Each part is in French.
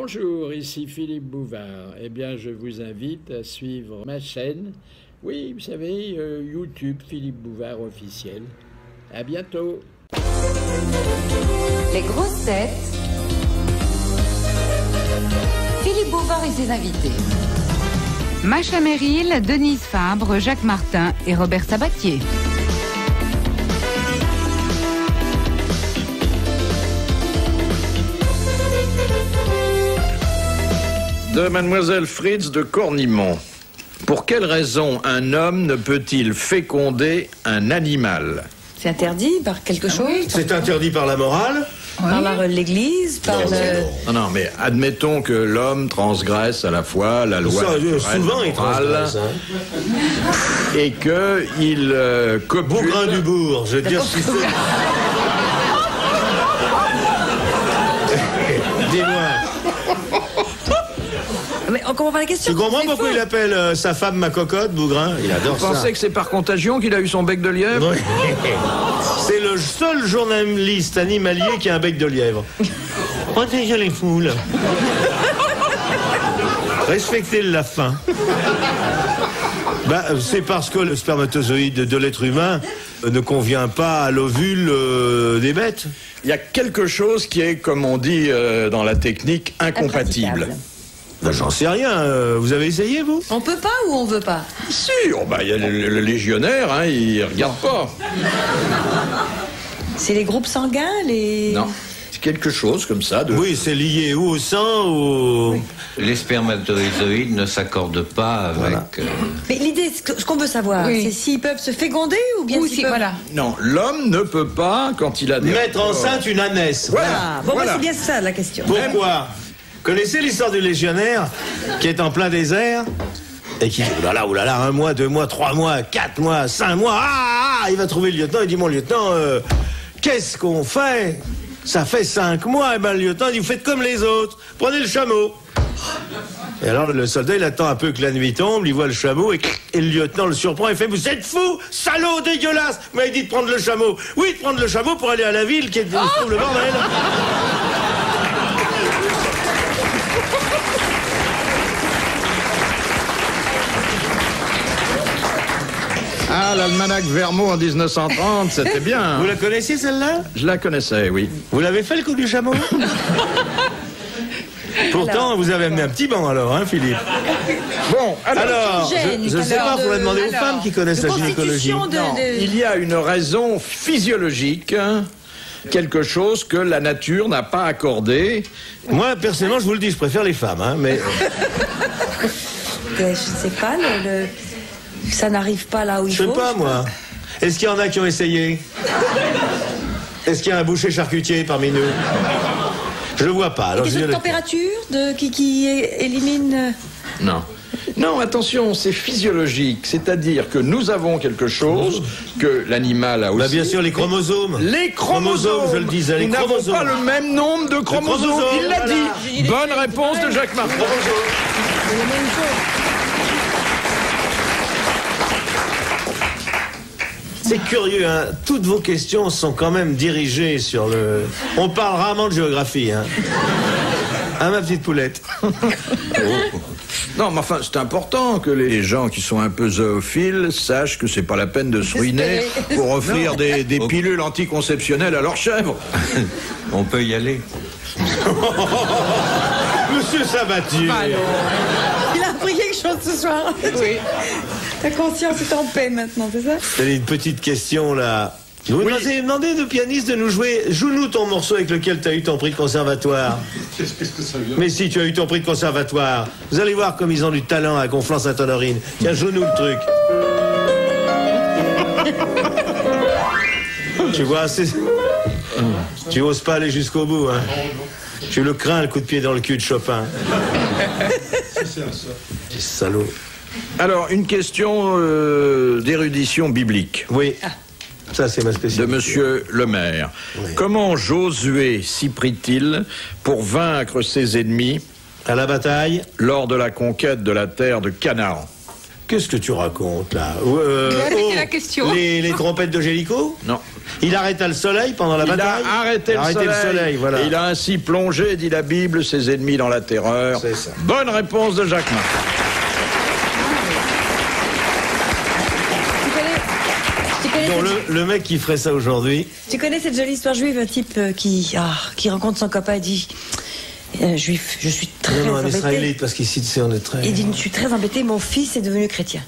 Bonjour, ici Philippe Bouvard. Eh bien, je vous invite à suivre ma chaîne. Oui, vous savez, YouTube Philippe Bouvard officiel. À bientôt. Les grosses têtes. Philippe Bouvard et ses invités. Macha Merrill, Denise Fabre, Jacques Martin et Robert Sabatier. De Mademoiselle Fritz de Cornimont. Pour quelle raison un homme ne peut-il féconder un animal? C'est interdit par quelque chose? C'est interdit par la morale? Par l'Église? Par Non, mais admettons que l'homme transgresse à la fois la loi naturelle, souvent il transgresse, et qu'il copule... Bourgrin du bourg, je veux dire... Si Dis-moi. Mais on comprend pas la question. Tu comprends pourquoi il appelle sa femme ma cocotte, Bougrin? Il adore ça. Vous pensez que c'est par contagion qu'il a eu son bec de lièvre? Oui. C'est le seul journaliste animalier qui a un bec de lièvre. Protégez les foules. Respectez la faim. C'est parce que le spermatozoïde de l'être humain ne convient pas à l'ovule des bêtes. Il y a quelque chose qui est, comme on dit dans la technique, incompatible. J'en sais rien. Vous avez essayé, vous? On peut pas ou on veut pas? Sûr, il y a le légionnaire, hein, il regarde pas. C'est les groupes sanguins, les... Non, c'est quelque chose comme ça. Oui, c'est lié ou au sang ou... Oui. Les spermatozoïdes ne s'accordent pas avec... Voilà. Mais l'idée, ce qu'on veut savoir, c'est s'ils peuvent se féconder ou bien s'ils peuvent... Voilà. Non, l'homme ne peut pas, quand il a des... Mettre enceinte une ânesse. Voilà. Bon, c'est bien ça, la question. Pourquoi? Connaissez l'histoire du légionnaire qui est en plein désert et qui dit oulala, 1 mois, 2 mois, 3 mois, 4 mois, 5 mois, il va trouver le lieutenant, il dit mon lieutenant, qu'est-ce qu'on fait? Ça fait 5 mois, et le lieutenant dit vous faites comme les autres, prenez le chameau. Et alors le soldat il attend un peu que la nuit tombe, il voit le chameau et le lieutenant le surprend et fait vous êtes fou, salaud, dégueulasse, vous m'avez dit de prendre le chameau. Oui, de prendre le chameau pour aller à la ville qui est trouve le bordel. Ah, l'almanach Vermeau en 1930, c'était bien. Hein. Vous la connaissiez, celle-là? Je la connaissais, oui. Vous l'avez fait, le coup du chameau? Pourtant, vous avez amené un petit banc, alors, hein, Philippe? Bon, alors je ne sais pas, il faudrait demander aux femmes qui connaissent la gynécologie. Non, il y a une raison physiologique, hein, quelque chose que la nature n'a pas accordé. Moi, personnellement, je vous le dis, je préfère les femmes, hein, mais... Je sais pas, ça n'arrive pas là où il faut. Je sais pas, moi. Est-ce qu'il y en a qui ont essayé? Est-ce qu'il y a un boucher charcutier parmi nous? Je le vois pas. Question de température qui élimine... Non. Non, attention, c'est physiologique. C'est-à-dire que nous avons quelque chose que l'animal a aussi. Bien sûr, les chromosomes. Les chromosomes, je le disais, les chromosomes. Nous n'avons pas le même nombre de chromosomes. Il l'a dit. Bonne réponse de Jacques Martin. C'est la même chose. C'est curieux, hein. Toutes vos questions sont quand même dirigées sur le... On parle rarement de géographie, hein. Hein, ma petite poulette? Non, mais enfin, c'est important que les gens qui sont un peu zoophiles sachent que c'est pas la peine de se ruiner pour offrir des pilules anticonceptionnelles à leurs chèvres. On peut y aller. Monsieur Sabatier. Il a appris quelque chose ce soir. Oui. Ta conscience est en paix maintenant, c'est ça? J'ai une petite question là. Vous nous avez demandé de pianiste de nous jouer. Joue-nous ton morceau avec lequel tu as eu ton prix de conservatoire. Qu'est-ce que ça veut dire? Mais si tu as eu ton prix de conservatoire, vous allez voir comme ils ont du talent à Conflans-Sainte-Honorine. Tiens, joue-nous le truc. Tu vois, tu oses pas aller jusqu'au bout, hein. Tu le crains, le coup de pied dans le cul de Chopin. C'est salaud. Alors, une question d'érudition biblique. Oui. Ça, c'est ma spécialité. De Monsieur le maire. Oui. Comment Josué s'y prit-il pour vaincre ses ennemis à la bataille lors de la conquête de la terre de Canaan? Qu'est-ce que tu racontes, là Répétez la question. Les trompettes de Gélico? Non. Il arrêta le soleil pendant la Il bataille? a arrêté le soleil, voilà. Et il a ainsi plongé, dit la Bible, ses ennemis dans la terreur. C'est ça. Bonne réponse de Jacques Martin. Bon, le mec qui ferait ça aujourd'hui... Tu connais cette jolie histoire juive, un type qui rencontre son copain et dit juif, je suis très Non, un embêté. israélite, parce qu'ici, tu sais, on est très... Il dit, je suis très embêté, mon fils est devenu chrétien.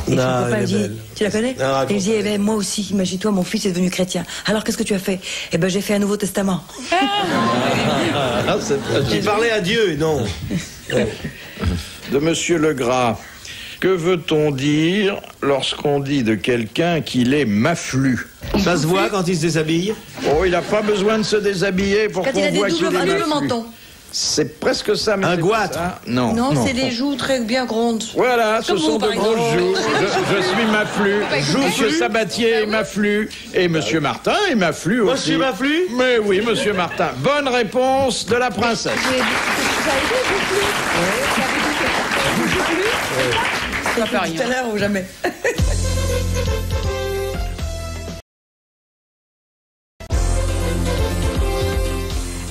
Et son Non, copain elle est dit, belle. tu la connais? Non, Et il dit, eh ben, moi aussi, imagine-toi, mon fils est devenu chrétien. Alors qu'est-ce que tu as fait? Eh ben, j'ai fait un Nouveau Testament. Il parlait à Dieu, non. De Monsieur Legras. Que veut-on dire lorsqu'on dit de quelqu'un qu'il est maflu? Ça se voit quand il se déshabille? Oh, il n'a pas besoin de se déshabiller pour Quand il qu'on a voit qu'il est un double maflu. menton. C'est presque ça, mais Un c'est goitre. pas ça. Non. Non, c'est des joues très bien grondes. Voilà, ce Comme sont vous, de par grosses exemple. joues. Je suis Maflu. Monsieur Sabatier est Maflu. Et Monsieur Martin est Maflu aussi. Monsieur Maflu? Mais oui, Monsieur Martin. Bonne réponse de la princesse. Ça fait rien. Tout à l'heure ou jamais.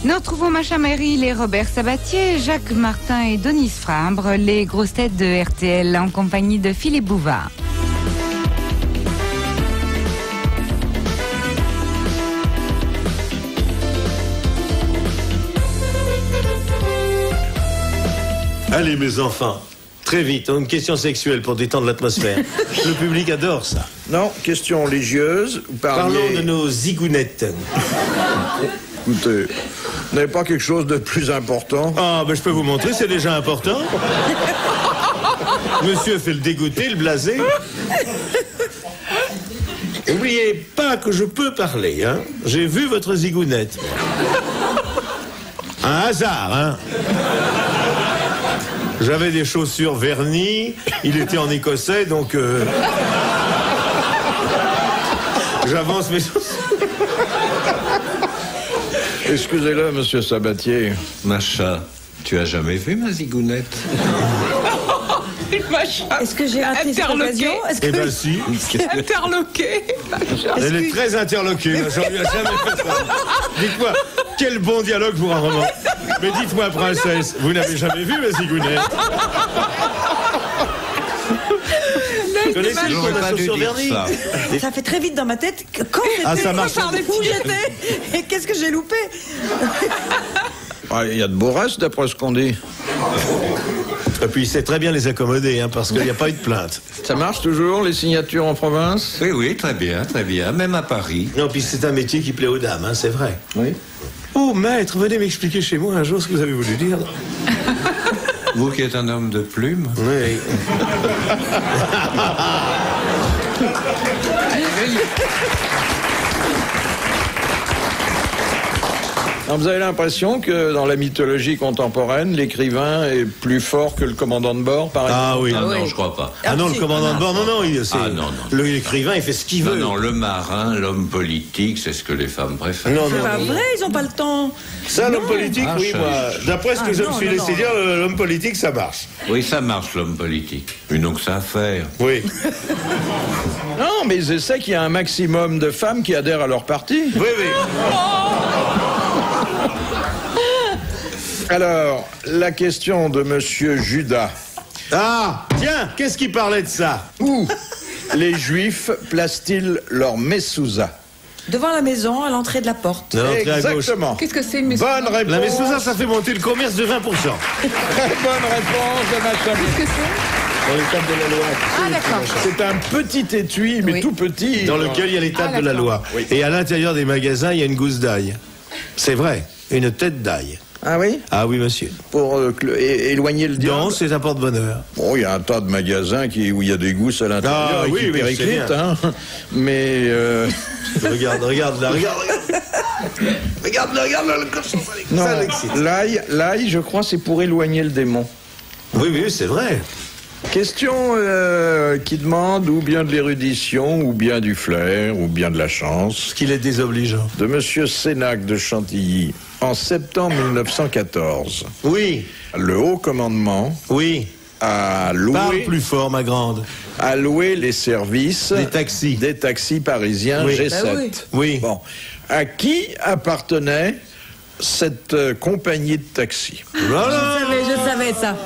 Nous retrouvons Macha Merrill et Robert Sabatier, Jacques Martin et Denise Fabre, les grosses têtes de RTL en compagnie de Philippe Bouvard. Allez, mes enfants, très vite, une question sexuelle pour détendre l'atmosphère. Le public adore ça. Non, question religieuse. Vous Parlons parliez... de nos zigounettes. Écoutez, vous n'avez pas quelque chose de plus important? Ah, ben je peux vous montrer, c'est déjà important. Monsieur fait le dégoûté, le blasé. N'oubliez pas que je peux parler, hein. J'ai vu votre zigounette. Un hasard, hein. J'avais des chaussures vernies, il était en écossais, donc... J'avance mes chaussures. Excusez-le, Monsieur Sabatier. Macha, tu as jamais vu ma zigounette? Est-ce que j'ai raté cette occasion? Est-ce Eh que... ben si. Interloqué. Elle est très interloquée, j'en lui ai jamais fait ça. Dites-moi, quel bon dialogue pour un roman. Mais dites-moi, princesse, vous n'avez jamais vu ma zigounette? Vous connaissez le J'aurais coup de la pas dû chaussure dire vernie? ça. Ça fait très vite dans ma tête. Quand Ah, j'étais, ça marche. où j'étais et qu'est-ce que j'ai loupé? Ah, il y a de beaux restes, d'après ce qu'on dit. Et puis, il sait très bien les accommoder, hein, parce qu'il n'y a pas eu de plainte. Ça marche toujours, les signatures en province? Oui, oui, très bien, même à Paris. Non, puis c'est un métier qui plaît aux dames, hein, c'est vrai. Oui. Oh, maître, venez m'expliquer chez moi un jour ce que vous avez voulu dire. Vous qui êtes un homme de plume. Oui. Alors, vous avez l'impression que dans la mythologie contemporaine, l'écrivain est plus fort que le commandant de bord, par exemple? Ah oui. Ah non, je crois pas. Ah non, le commandant de bord, non, non, non. l'écrivain, il fait ce qu'il Non, veut. non, le marin, l'homme politique, c'est ce que les femmes préfèrent. Non, C'est non, pas non. vrai, ils ont pas le temps. Ça, l'homme politique, Ah, oui, ça- moi. D'après ce que je me suis laissé dire, l'homme politique, ça marche. Oui, ça marche, l'homme politique. Une donc ça à faire. Oui. Non, mais je sais qu'il y a un maximum de femmes qui adhèrent à leur parti. Oui, oui. Alors, la question de Monsieur Judas. Ah, tiens, qu'est-ce qui parlait de ça? Où les Juifs placent-ils leur messouza? Devant la maison, à l'entrée de la porte. L'entrée à gauche. Exactement. Qu'est-ce que c'est une Bonne réponse. La messouza, ça fait monter le commerce de 20%. Très bonne réponse de Macha. Qu'est-ce que c'est? Dans l'étape de la loi. Ah d'accord. C'est un petit étui, mais Oui. tout petit. Dans lequel il y a l'étape Ah, de la d'accord. loi. Oui. Et à l'intérieur des magasins, il y a une gousse d'ail. C'est vrai, une tête d'ail. Ah oui? Ah oui, monsieur. Pour éloigner le diable. Non, c'est un porte-bonheur. Bon, il y a un tas de magasins où il y a des gousses à l'intérieur Ah et oui, qui oui, c'est périclitent, bien. hein. Mais Regarde là, regarde. Regarde là, le cochon, non, ça l'excite. l'ail, je crois, c'est pour éloigner le démon. Oui, oui, c'est vrai. Question qui demande ou bien de l'érudition, ou bien du flair, ou bien de la chance. Parce qu'il est désobligeant. De Monsieur Sénac de Chantilly, en septembre 1914, Oui, le haut commandement oui. à Parle louer, plus fort, ma grande. à louer les services Des taxis parisiens Oui. G7. Bah oui. Oui. Bon, à qui appartenait cette compagnie de taxi? Voilà. Je savais ça.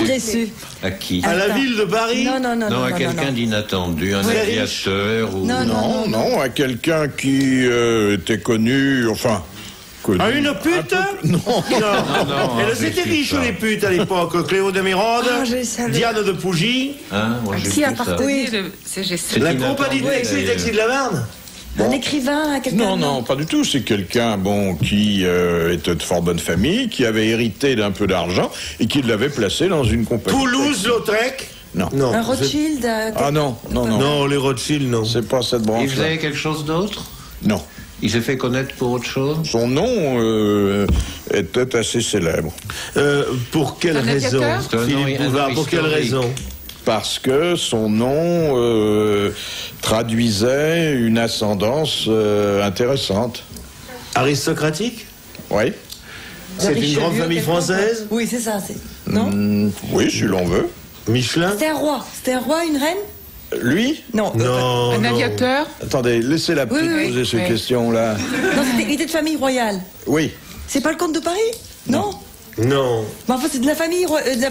J'ai su. À qui? À la ville de Paris. Non, à quelqu'un d'inattendu, un aviateur ou... Non, à quelqu'un qui était connu, enfin... connu. À une pute? Non. Elles étaient riches, les putes, à l'époque. Cléo de Mérode, je savais. Diane de Pougy, Hein, moi, j'ai Qui vu ça. appartenait le CGC? C'est la inattendu, compagnie de taxi, les d'ailleurs. taxis de la Marne. Un écrivain, quelqu'un. Non, pas du tout. C'est quelqu'un, qui était de fort bonne famille, qui avait hérité d'un peu d'argent et qui l'avait placé dans une compagnie. Toulouse-Lautrec. Non. Non. Un Rothschild. Ah non. Non, les Rothschild, non. C'est pas cette Il branche-là. faisait quelque chose d'autre? Non. Il s'est fait connaître pour autre chose? Son nom était assez célèbre. Pour quelle Un raison, aviateur C'est un nom- Philippe un nom Bouvard, pour quelle historique. raison? Parce que son nom traduisait une ascendance intéressante. Aristocratique? Oui. C'est une grande Richelieu, famille quelqu'un. française? Oui, c'est ça. Non Oui, si l'on veut. Michelin? C'était un roi. C'était un roi, une reine? Lui? Non. Non. Un non. aviateur? Attendez, laissez la petite oui. poser ces Oui. questions-là. Non, il était de famille royale. Oui. C'est pas le comte de Paris? Non. Non. Mais enfin, c'est de la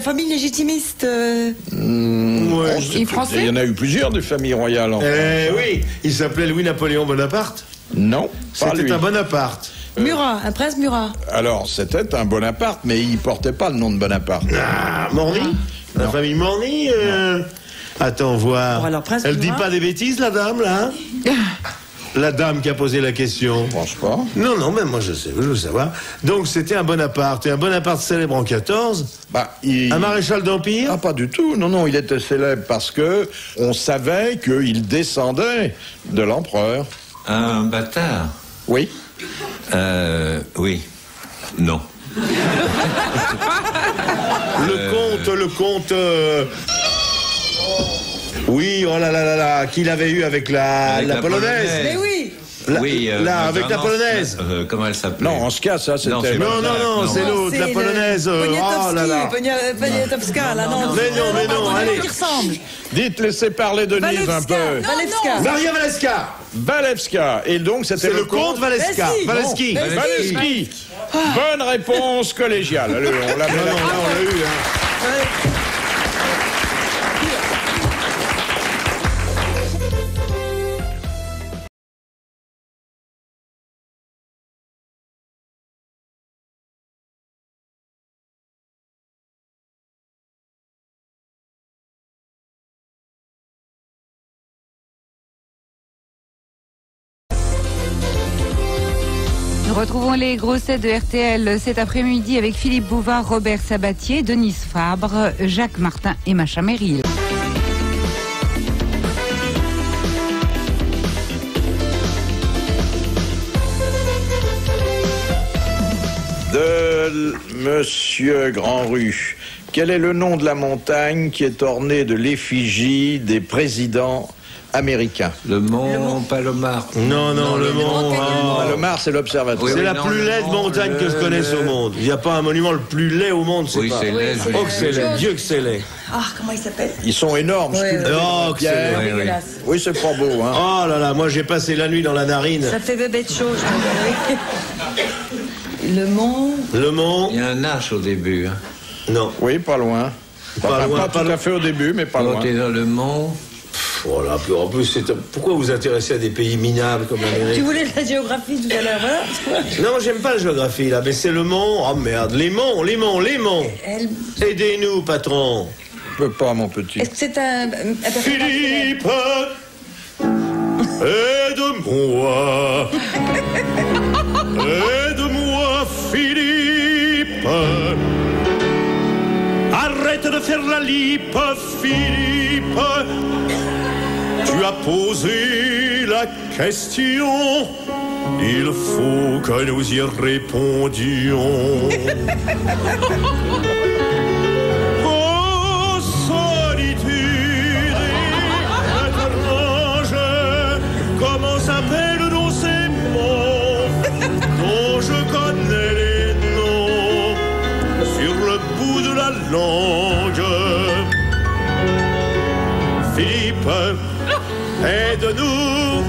famille légitimiste. Ouais. Il est français? Il y en a eu plusieurs des familles royales en France. Oui, il s'appelait Louis-Napoléon Bonaparte. Non, pas lui. C'était un Bonaparte. Murat, un prince Murat. Alors, c'était un Bonaparte, mais il portait pas le nom de Bonaparte. Ah, Morny? La famille Morny Attends, voir. Bon, alors, Prince Elle dit Murat. pas des bêtises, la dame, là hein? La dame qui a posé la question. Je pense pas. Non, mais moi je sais, je veux savoir. Donc c'était un Bonaparte, et un Bonaparte célèbre en 14, un maréchal d'Empire. Ah, pas du tout. Non, il était célèbre parce que on savait qu'il descendait de l'empereur. Un bâtard? Oui. Oui. Non. Le comte. Oui, oh là, qu'il avait eu avec la Avec la polonaise. Mais oui. Avec la polonaise. Comment elle s'appelait? Non, en ce cas, ça, c'était... Non, c'est Non, c'est l'autre, la polonaise. Oh là là. Poniatowska, là, non. Mais non, allez. Il ressemble. Dites, laissez parler Denise un peu. Walewska. Maria Waleska. Walewska. Et donc, c'était C'est le comte Waleska. Waleski. Waleski. Walewski. Bonne réponse collégiale. Allez, on l'a Non, là, on l'a eu. Hein. Nous retrouvons les grosses têtes de RTL cet après-midi avec Philippe Bouvard, Robert Sabatier, Denise Fabre, Jacques Martin et Macha Merrill. De Monsieur Grandrue. Quel est le nom de la montagne qui est ornée de l'effigie des présidents américains? Le mont Palomar. Non, le mont. Le Mars, c'est l'observatoire. Oui, C'est la non, plus le laide mont, montagne que je connaisse au monde. Il n'y a pas un monument le plus laid au monde, c'est Oui, pas. c'est laid. Oh, que c'est laid. Dieu que c'est laid. Ah, comment il s'appelle? Ils sont énormes. sculptés Oh, en que c'est pierre. laid. Dégueulasse. Oui, c'est pas beau, hein. Oh là là, moi j'ai passé la nuit dans la narine. Ça fait bébête chaud, je crois. Le mont. Le mont. Il y a un H au début. Hein. Non. Oui, pas loin. Pas loin, pas pas tout loin. à fait au début, mais pas Quand loin. t'es dans le mont... Voilà, en plus, pourquoi vous intéressez à des pays minables comme Tu l'Amérique? voulais de la géographie tout à l'heure, voilà. Non, j'aime pas la géographie là, mais c'est le mont. Oh merde, les monts. Aidez-nous, patron. Je peux pas, mon petit. Est-ce que c'est un personnage célèbre? Philippe, aide-moi. Aide-moi, Philippe. Arrête de faire la lipe, Philippe. Tu as posé la question. Il faut que nous y répondions. Oh, solitude étrange, comment s'appellent donc ces mots dont je connais les noms sur le bout de la langue? Philippe, aide-nous.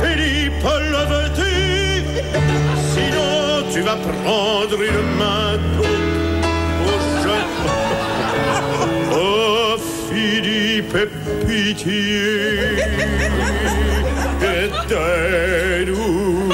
Philippe, le veux-tu? Sinon, tu vas prendre une main d'eau. Oh, Philippe, pitié, aide-nous.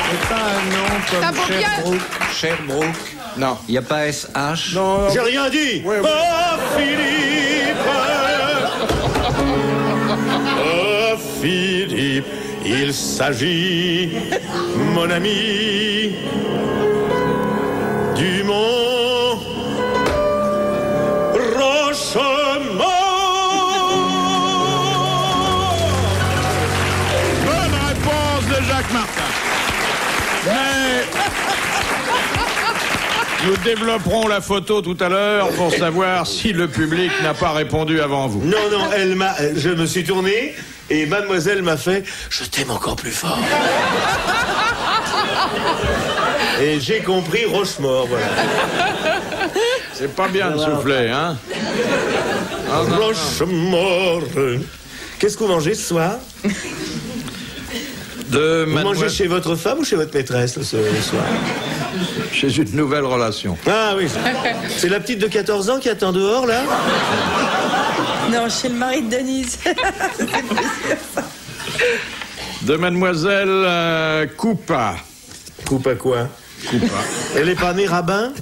C'est pas un nom comme Sherbrooke. Sherbrooke. Non. Il n'y a pas SH. Non. J'ai rien dit. Oui, oui. Oh, Philippe. Oh, Philippe. Il s'agit, mon ami, du mont Rochemort. Bonne réponse de Jacques Martin. Mais nous développerons la photo tout à l'heure pour savoir si le public n'a pas répondu avant vous. Non, non, je me suis tourné et mademoiselle m'a fait « Je t'aime encore plus fort ». Et j'ai compris Rochemort, voilà. C'est pas bien de souffler, hein? Rochemort. Qu'est-ce que vous mangez ce soir? Vous mangez chez votre femme ou chez votre maîtresse ce soir? Chez une nouvelle relation. Ah oui. C'est la petite de 14 ans qui attend dehors, là? Non, chez le mari de Denise. De mademoiselle Coupa. Coupa quoi? Coupa. Elle est pas née rabbin?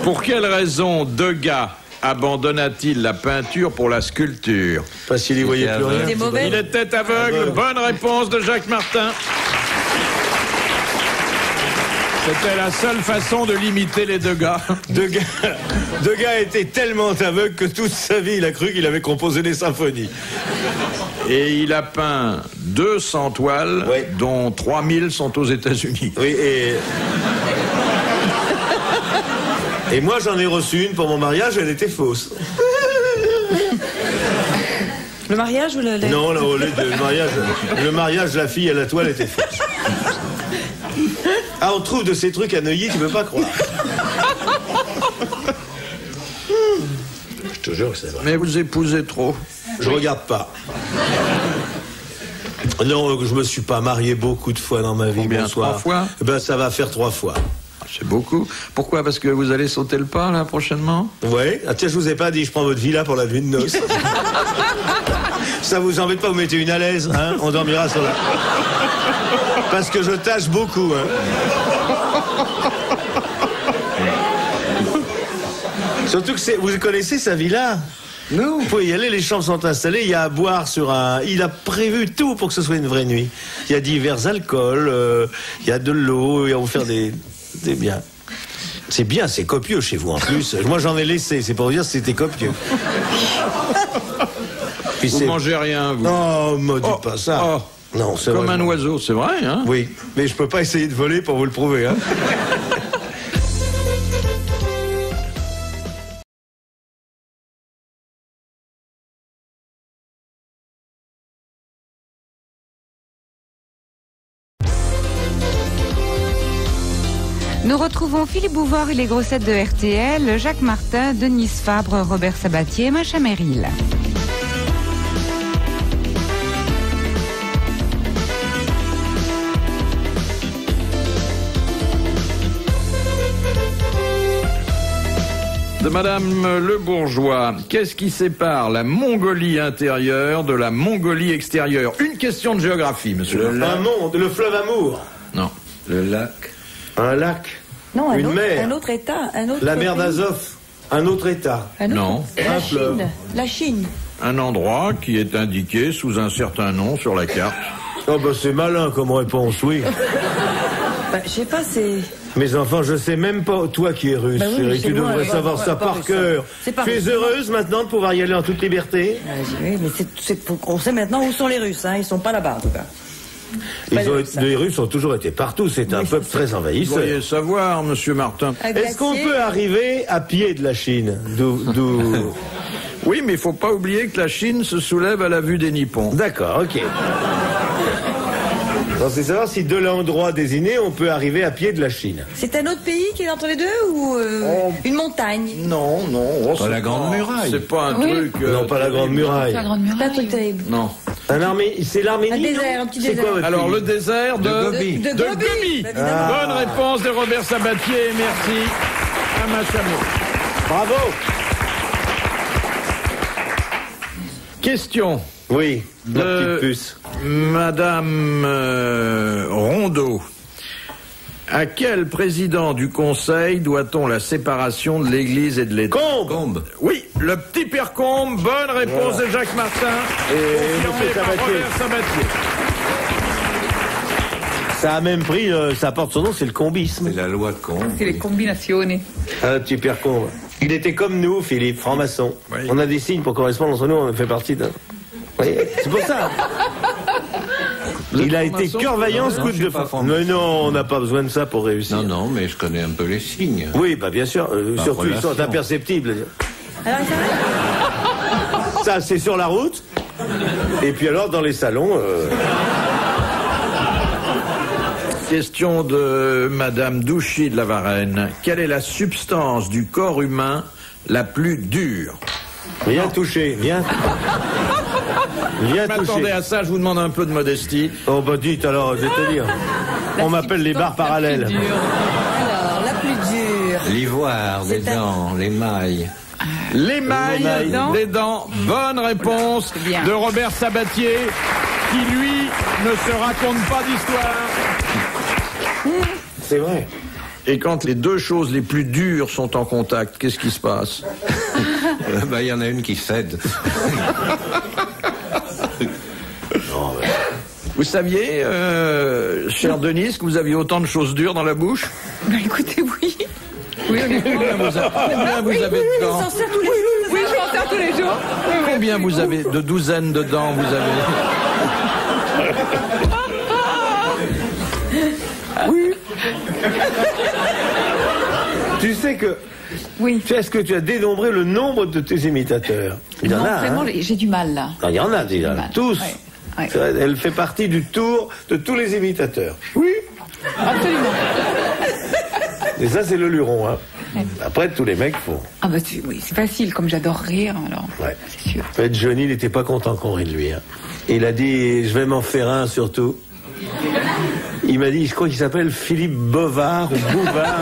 Pour quelle raison Degas abandonna-t-il la peinture pour la sculpture? Parce qu'il y voyait plus rien. Il était aveugle. Bonne réponse de Jacques Martin. C'était la seule façon de limiter les Degas. Degas était tellement aveugle que toute sa vie, il a cru qu'il avait composé des symphonies. Et il a peint 200 toiles, oui, dont 3000 sont aux États-Unis. Oui, et moi, j'en ai reçu une pour mon mariage, elle était fausse. Le mariage ou le lait? Non, le mariage, la fille à la toile était fausse. Ah, on trouve de ces trucs à Neuilly, tu peux pas croire. Je te jure que c'est vrai. Mais vous épousez trop. Je regarde pas. Non, je me suis pas marié beaucoup de fois dans ma vie. Combien? Bonsoir. 3 fois? Ben, ça va faire 3 fois. C'est beaucoup. Pourquoi? Parce que vous allez sauter le pas, là, prochainement? Ouais. Ah, tiens, je vous ai pas dit, je prends votre villa pour la nuit de noces. Ça vous embête pas, vous mettez une à l'aise, hein? On dormira sur la... Parce que je tâche beaucoup, hein. Surtout que vous connaissez sa villa? Non. Vous pouvez y aller, les chambres sont installées, il y a à boire sur un... Il a prévu tout pour que ce soit une vraie nuit. Il y a divers alcools, il y a de l'eau, on va vous faire des biens. C'est bien, c'est copieux chez vous en plus. Moi j'en ai laissé, c'est pour vous dire que c'était copieux. Puis vous mangez rien, vous? Non, me dites pas ça. Oh. Non, c'est comme vrai, un oiseau, c'est vrai, hein? Oui, mais je peux pas essayer de voler pour vous le prouver, hein. Nous retrouvons Philippe Bouvard et les grossettes de RTL, Jacques Martin, Denise Fabre, Robert Sabatier et Macha Merrill. De Madame Le Bourgeois, qu'est-ce qui sépare la Mongolie intérieure de la Mongolie extérieure? Une question de géographie, monsieur. Le fleuve Amour. Non. Le lac. Un lac. Non, une mer. Un autre État. La mer d'Azov. Un autre État. Non. La fleuve. Chine. La Chine. Un endroit qui est indiqué sous un certain nom sur la carte. Oh bah c'est malin comme réponse, oui. Bah, je sais pas, c'est... Mes enfants, je sais même pas, toi qui es russe, bah oui, chérie, tu devrais savoir ça par cœur. Tu es heureuse maintenant de pouvoir y aller en toute liberté? Oui, mais on sait maintenant où sont les Russes, hein. Ils sont pas là-bas en tout cas. Les Russes ont toujours été partout, c'est un peuple très envahisseur. Vous pourriez savoir, monsieur Martin. Est-ce qu'on peut arriver à pied de la Chine? Oui, mais il faut pas oublier que la Chine se soulève à la vue des Nippons. D'accord, ok. Donc, c'est savoir si de l'endroit désigné, on peut arriver à pied de la Chine. C'est un autre pays qui est entre les deux ou une montagne? Non, non. Pas la Grande Muraille. C'est pas un truc... Non, pas la Grande Muraille. La Grande C'est pas un truc Muraille. terrible. Non. C'est l'Arménie, Un désert, non un petit C'est désert. quoi votre Alors, pays le désert de Gobi. De De Gobi. Gobi. Bah, évidemment. Bonne réponse de Robert Sabatier. Merci à Machamé. Bravo. Question Oui, la de petite puce. Madame Rondeau. À quel président du Conseil doit-on la séparation de l'Église et de l'État? Combe. Oui, le petit Père Combe. Bonne réponse de Jacques Martin. Confirmé par Robert Sabatier. Ça a même pris, ça porte son nom, c'est le combisme. C'est la loi de Combe. C'est les combinazioni. Un petit Père Combe. Il était comme nous, Philippe, franc-maçon. Oui. On a des signes pour correspondre entre nous, on fait partie d'un... Oui, c'est pour ça. Il a été franc-maçon? cœur vaillant, Non, scout je de suis pas femme. franc-maçon. Mais non, on n'a pas besoin de ça pour réussir. Non, non, mais je connais un peu les signes. Oui, bah bien sûr, surtout ils sont relation. imperceptibles. Alors, il s'arrête. Ça, c'est sur la route. Et puis alors, dans les salons... Question de Madame Douchy de la Varenne. Quelle est la substance du corps humain la plus dure? Viens toucher, viens. Viens M'attendez toucher. à ça, je vous demande un peu de modestie. Oh bah dites alors, je vais te dire. On m'appelle les barres parallèles. Alors, la plus dure. L'ivoire, les C'est un- dents, l'émail. L'émail dents. des dents. Bonne réponse bien. de Robert Sabatier, qui lui ne se raconte pas d'histoire. C'est vrai. Et quand les deux choses les plus dures sont en contact, qu'est-ce qui se passe? Bah, il y en a une qui cède. Vous saviez, chère Denise, que vous aviez autant de choses dures dans la bouche? Bah écoutez, oui. Oui, Combien vous avez de Il dents? s'en sert tous les jours. oui, je vais en faire tous les jours. Combien vous avez de douzaines de dents vous avez? Tu sais que... Oui. Est-ce que tu as dénombré le nombre de tes imitateurs? Il y en Non, a, vraiment, hein. j'ai du mal là. Non, il y en a déjà, Mal. tous. Ouais, ouais. C'est vrai, elle fait partie du tour de tous les imitateurs. Oui. Absolument. Et ça, c'est le luron. Hein. Après, tous les mecs font. Ah bah oui, c'est facile, comme j'adore rire, alors. Ouais. C'est sûr. En fait, Johnny, il n'était pas content qu'on rit de lui. Hein. Il a dit, je vais m'en faire un surtout. Il m'a dit, je crois qu'il s'appelle Philippe Bovard ou Bouvard.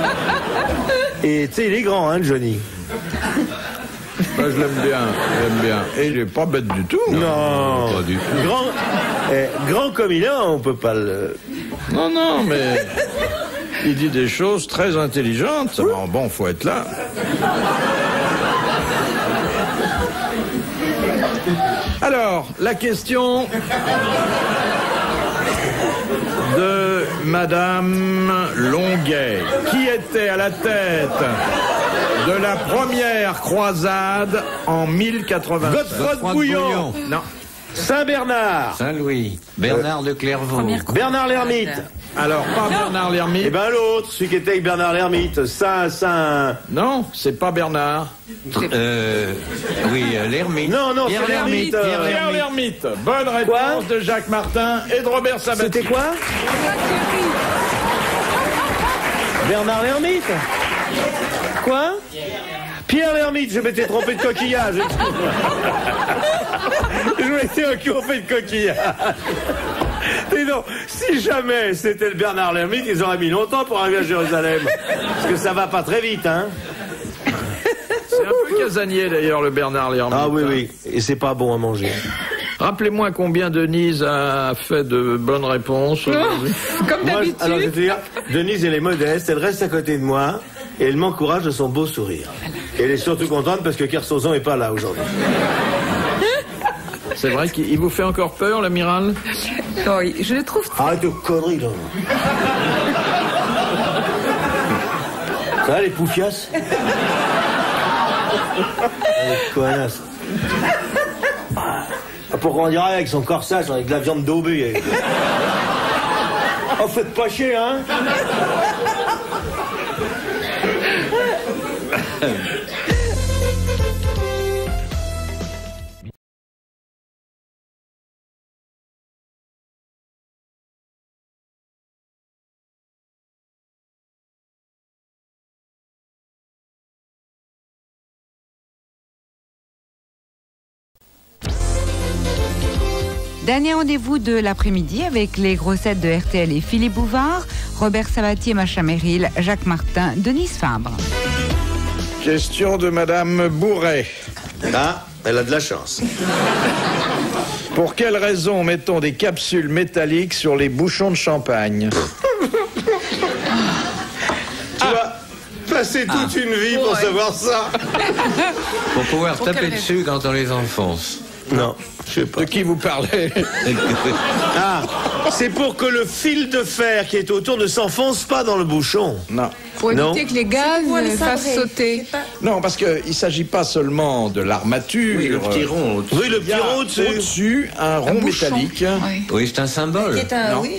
Et tu sais, il est grand, hein, Johnny. Bah, je l'aime bien. Et il est pas bête du tout. Non. Pas du tout. Grand comme il est, on peut pas le... Non, mais il dit des choses très intelligentes. Bon, faut être là. Alors, la question de Madame Longuet, qui était à la tête de la première croisade en 1087. Godefroy Bouillon. Non. Saint-Bernard. Saint-Louis. Bernard de Clairvaux. Bernard l'Ermite. Alors, pas Bernard l'Ermite. Eh ben l'autre, celui qui était avec Bernard l'Ermite. Saint... Non, c'est pas Bernard. Oui, l'ermite. Non, c'est Pierre l'Ermite. Pierre l'Ermite. Bonne réponse de Jacques Martin et de Robert Sabatier. C'était quoi? Bernard l'Ermite. Quoi? Pierre l'Ermite, je m'étais trompé de coquillage. Je m'étais trompé de coquillage. Et non, si jamais c'était le Bernard l'Ermite, ils auraient mis longtemps pour arriver à Jérusalem. Parce que ça va pas très vite, hein. C'est un peu casanier d'ailleurs, le Bernard l'Ermite. Ah oui. Et c'est pas bon à manger. Rappelez-moi combien Denise a fait de bonnes réponses aujourd'hui. Comme Moi, d'habitude. alors je vais te dire, Denise, elle est modeste, elle reste à côté de moi, et elle m'encourage de son beau sourire. Et elle est surtout contente parce que Kersozon est pas là aujourd'hui. C'est vrai qu'il vous fait encore peur, l'amiral? Oui, je le trouve. Arrête de conneries, là. Ça va, les poufiasses? Les connasses. Pourquoi on dirait avec son corsage, avec de la viande daubée. Oh, faites pas chier, hein? Dernier rendez-vous de l'après-midi avec les grossettes de RTL et Philippe Bouvard, Robert Sabatier, Macha Merrill, Jacques Martin, Denise Fabre. Question de Madame Bourret. Ah, elle a de la chance. Pour quelle raison mettons des capsules métalliques sur les bouchons de champagne? Tu vas passer toute une vie pour savoir ça. Pour pouvoir taper dessus quand on les enfonce. Non, je sais pas. De qui vous parlez? Ah, c'est pour que le fil de fer qui est autour ne s'enfonce pas dans le bouchon. Non. Pour éviter Non. que les gaz fassent sauter. Non, parce qu'il ne s'agit pas seulement de l'armature. Oui, le petit rond. au-dessus. Oui, le Il y petit a rond au-dessus. au-dessus un rond bouchon. métallique. Oui. Oui, c'est un symbole. Qui est un, Non. oui,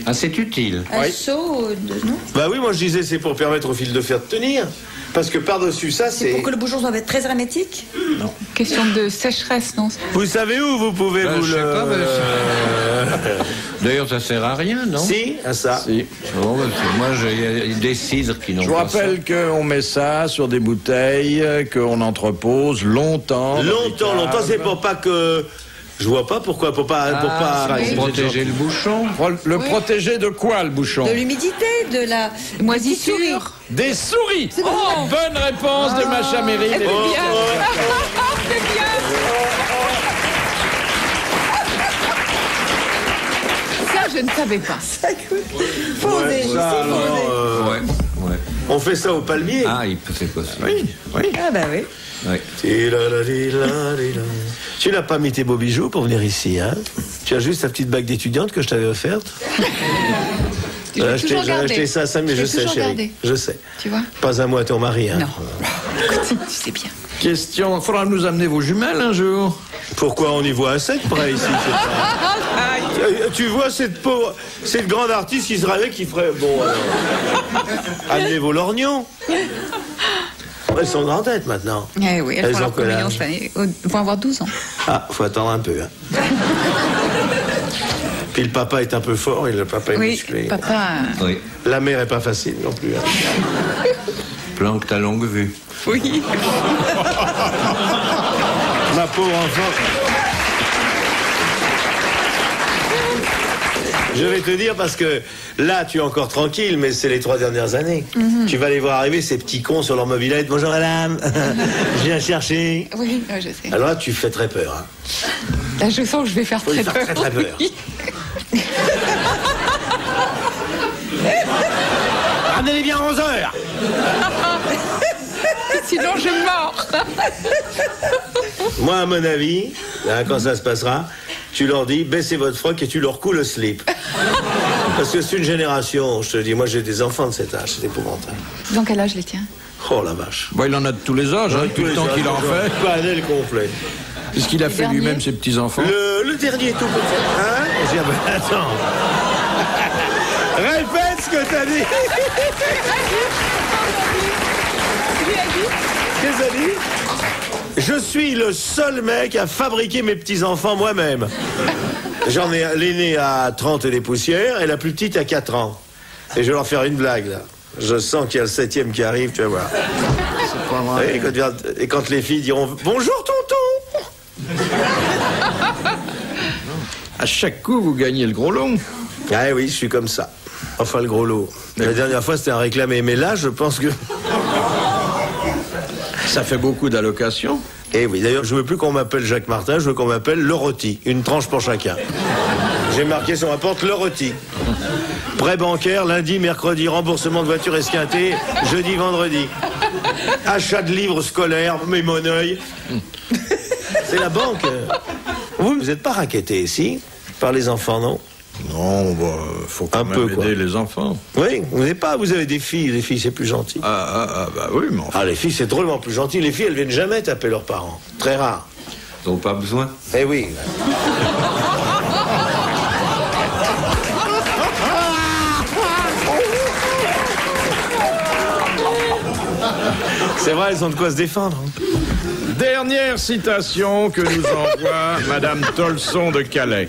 Ah, c'est utile. un Oui. seau de... Non. Bah oui, moi je disais c'est pour permettre au fil de fer de tenir. Parce que par-dessus ça, C'est pour que le bouchon soit très hermétique. Question de sécheresse, non? Vous savez où vous pouvez Ben, vous je sais le... pas, ben, D'ailleurs, ça sert à rien, non? Si, à ça. Si. Bon, ben, moi, il y a des cidres qui n'ont Je vous pas ça. rappelle qu'on met ça sur des bouteilles, qu'on entrepose longtemps. Longtemps, c'est pour pas que... Je vois pas pourquoi, pour pas... Pour protéger le bouchon. Le protéger de quoi, le bouchon? De l'humidité, de la... Moisissure. Des souris. Bonne réponse de Macha Merrill. C'est bien. C'est bien. Ça, je ne savais pas. Faut des- ça, alors, Ouais. on fait ça au palmier. Ah, c'est possible. Oui, oui. Ah bah oui. Oui. Tu n'as pas mis tes beaux bijoux pour venir ici, hein? Tu as juste ta petite bague d'étudiante que je t'avais offerte. Je l'ai toujours J'ai gardée. acheté ça à 5 000, Je je l'ai sais, toujours chérie. gardée. Je sais. Tu vois? Pas un mot à ton mari, hein? Non. Écoute, tu sais bien. Question. Faudra nous amener vos jumelles un jour. Pourquoi on y voit à 7 près ici? Tu vois cette pauvre, cette grande artiste qui se rêvait qui ferait... Bon, amenez vos lorgnons. Elles sont grandes têtes maintenant. Eh oui, elles Elles font ont leur quel communion âge? cette année. Elles vont avoir 12 ans. Ah, faut attendre un peu. Hein. Puis le papa est un peu fort et le papa est Oui, musclé. papa. Oui. La mère est pas facile non plus. Hein. Planque ta longue vue. Oui. Ma pauvre enfant. Je vais te dire parce que là, tu es encore tranquille, mais c'est les 3 dernières années. Tu vas les voir arriver, ces petits cons sur leur mobilette. Bonjour madame, je viens chercher. Oui, je sais. Alors là, tu fais très peur. Hein. Là, je sens que je vais faire Faut lui très faire peur. très, très peur. Oui. Ramenez-les bien à 11h. Sinon, je meurs. Moi, à mon avis, là, quand ça se passera, tu leur dis, baissez votre froc et tu leur coules le slip. Parce que c'est une génération, je te dis, moi j'ai des enfants de cet âge, c'est épouvantable. Dans quel âge les tiens? Oh la vache. Bon, il en a de tous les âges, hein, depuis le temps qu'il en fait. Panel complet. Puisqu'il a fait dernier. lui-même ses petits-enfants. Le dernier tout petit. Hein? J'ai dit, ah ben, attends. Répète ce que t'as dit. Qu'est-ce que t'as dit? Je suis le seul mec à fabriquer mes petits-enfants moi-même. J'en ai l'aîné à 30 et des poussières et la plus petite à 4 ans. Et je vais leur faire une blague, là. Je sens qu'il y a le 7e qui arrive, tu vas voir. C'est pas vrai. Et quand les filles diront « Bonjour, tonton !» À chaque coup, vous gagnez le gros lot. Ah oui, je suis comme ça. Enfin, le gros lot. La dernière fois, c'était un réclamé. Mais là, je pense que... Ça fait beaucoup d'allocations. Eh oui, d'ailleurs, je veux plus qu'on m'appelle Jacques Martin, je veux qu'on m'appelle le rôti. Une tranche pour chacun. J'ai marqué sur ma porte le rôti. Prêt bancaire, lundi, mercredi, remboursement de voiture esquintée, jeudi, vendredi. Achat de livres scolaires, mais mon œil. C'est la banque. Vous n'êtes pas racketté ici par les enfants, non? Non, bah, faut quand Un même peu, quoi. aider les enfants. Oui, vous avez des filles. Les filles, c'est plus gentil. Bah oui, mais enfin. Ah, les filles, c'est drôlement plus gentil. Les filles, elles viennent jamais taper leurs parents. Très rare. Ils n'ont pas besoin. Eh oui. C'est vrai, elles ont de quoi se défendre. Dernière citation que nous envoie Madame Tolson de Calais,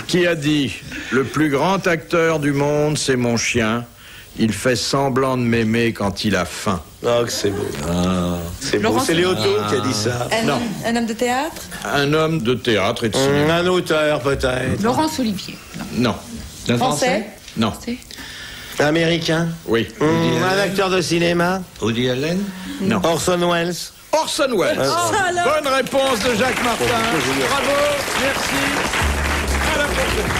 qui a dit « Le plus grand acteur du monde, c'est mon chien. Il fait semblant de m'aimer quand il a faim. Oh, que c'est beau. C'est beau. Laurent, C'est Léoto qui a dit ça. Un homme de théâtre? Un homme de théâtre et de cinéma. Un auteur, peut-être. Laurence Olivier. Non. Français? Non. C'est Américain. Oui. Un acteur de cinéma. Woody Allen? Non. Orson Welles. Orson Welles. Bonne réponse de Jacques Martin. Bravo. Merci. À la prochaine.